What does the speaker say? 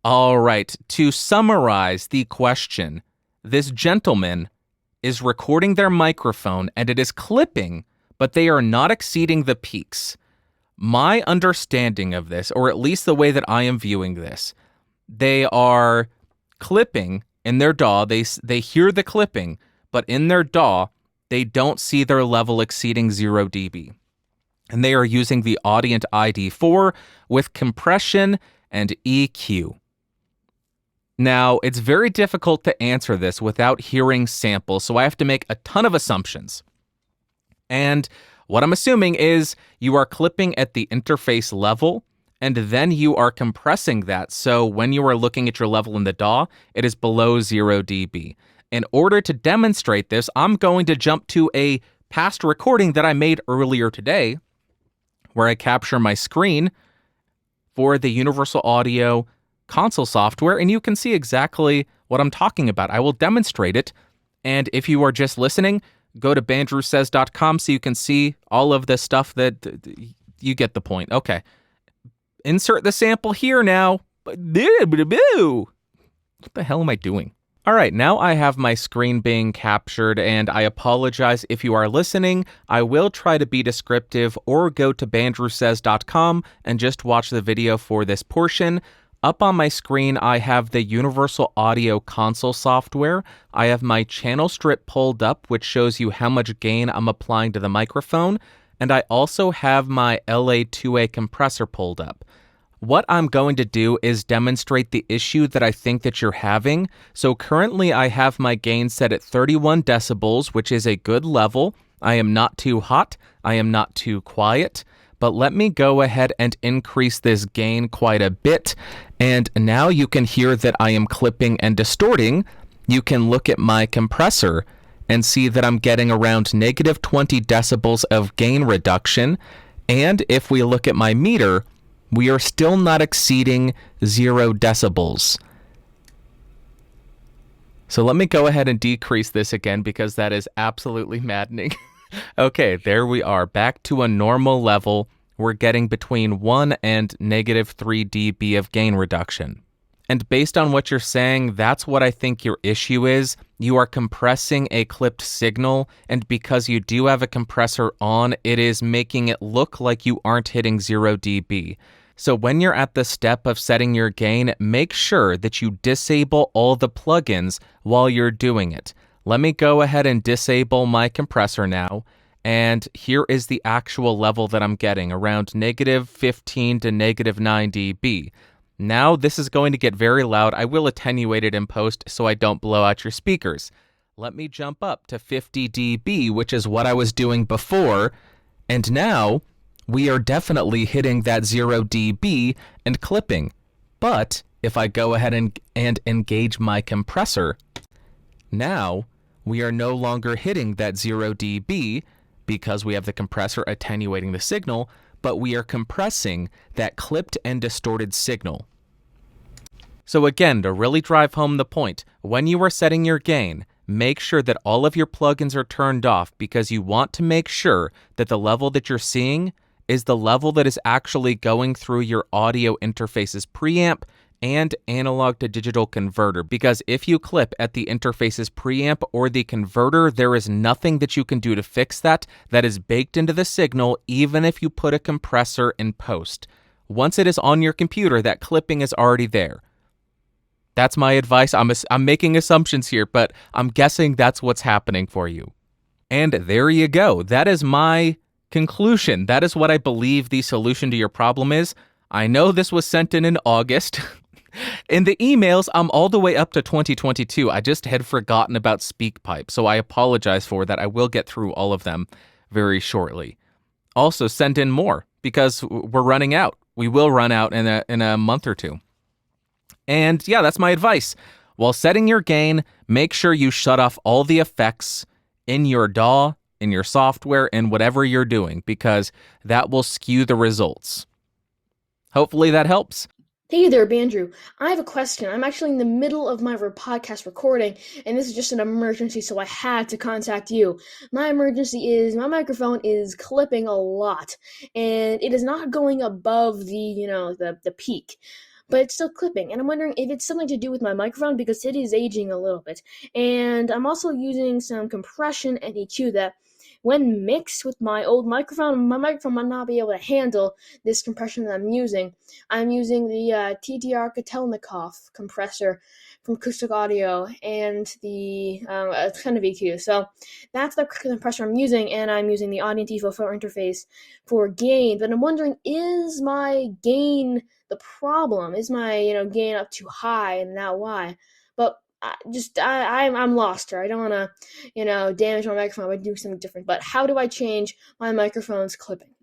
All right. To summarize the question, this gentleman is recording their microphone and it is clipping, but they are not exceeding the peaks. My understanding of this, or at least the way that I am viewing this, they are clipping in their DAW. They hear the clipping, but in their DAW, they don't see their level exceeding 0 dB. And they are using the Audient ID4 with compression and EQ. Now, it's very difficult to answer this without hearing samples, so I have to make a ton of assumptions. And what I'm assuming is you are clipping at the interface level, and then you are compressing that, so when you are looking at your level in the DAW, it is below 0 dB. In order to demonstrate this, I'm going to jump to a past recording that I made earlier today, where I capture my screen for the Universal Audio console software, and you can see exactly what I'm talking about. I will demonstrate it, and if you are just listening, go to bandrewsays.com so you can see all of the stuff that you get the point. Okay. Insert the sample here now. What the hell am I doing? All right, now I have my screen being captured, and I apologize if you are listening. I will try to be descriptive, or go to bandrewsays.com and just watch the video for this portion. Up on my screen, I have the Universal Audio console software. I have my channel strip pulled up, which shows you how much gain I'm applying to the microphone. And I also have my LA2A compressor pulled up. What I'm going to do is demonstrate the issue that I think that you're having. So currently I have my gain set at 31 decibels, which is a good level. I am not too hot. I am not too quiet. But let me go ahead and increase this gain quite a bit. And now you can hear that I am clipping and distorting. You can look at my compressor and see that I'm getting around negative 20 decibels of gain reduction. And if we look at my meter, we are still not exceeding 0 decibels. So let me go ahead and decrease this again because that is absolutely maddening. Okay, there we are, back to a normal level. We're getting between 1 and negative 3 dB of gain reduction. And based on what you're saying, that's what I think your issue is. You are compressing a clipped signal, and because you do have a compressor on, it is making it look like you aren't hitting 0 dB. So when you're at the step of setting your gain, make sure that you disable all the plugins while you're doing it. Let me go ahead and disable my compressor now. And here is the actual level that I'm getting, around negative 15 to negative 9 dB. Now this is going to get very loud. I will attenuate it in post so I don't blow out your speakers. Let me jump up to 50 dB, which is what I was doing before. And now we are definitely hitting that 0 dB and clipping. But if I go ahead and engage my compressor, now we are no longer hitting that 0 dB because we have the compressor attenuating the signal, but we are compressing that clipped and distorted signal. So again, to really drive home the point, when you are setting your gain, make sure that all of your plugins are turned off because you want to make sure that the level that you're seeing is the level that is actually going through your audio interface's preamp and analog to digital converter, because if you clip at the interface's preamp or the converter, there is nothing that you can do to fix that. That is baked into the signal, even if you put a compressor in post. Once it is on your computer, that clipping is already there. That's my advice. I'm making assumptions here, but I'm guessing that's what's happening for you. And there you go. That is my conclusion. That is what I believe the solution to your problem is. I know this was sent in August. In the emails, I'm all the way up to 2022. I just had forgotten about SpeakPipe, so I apologize for that. I will get through all of them very shortly. Also, send in more, because we're running out. We will run out in a month or two. And yeah, that's my advice. While setting your gain, make sure you shut off all the effects in your DAW, in your software, and whatever you're doing, because that will skew the results. Hopefully that helps. Hey there, Bandrew. I have a question. I'm actually in the middle of my podcast recording, and this is just an emergency, so I had to contact you. My emergency is my microphone is clipping a lot, and it is not going above the peak. but it's still clipping. And I'm wondering if it's something to do with my microphone because it is aging a little bit. And I'm also using some compression and EQ that, when mixed with my microphone might not be able to handle this compression that I'm using. I'm using the TTR Kotelnikov compressor from Acoustic Audio and the a ton of EQ. So that's the compressor I'm using, and I'm using the Audient Evo filter interface for gain. But I'm wondering, is my gain the problem? Is my gain up too high, and now why? But I'm lost here. I don't want to damage my microphone by doing something different. But how do I change my microphone's clipping?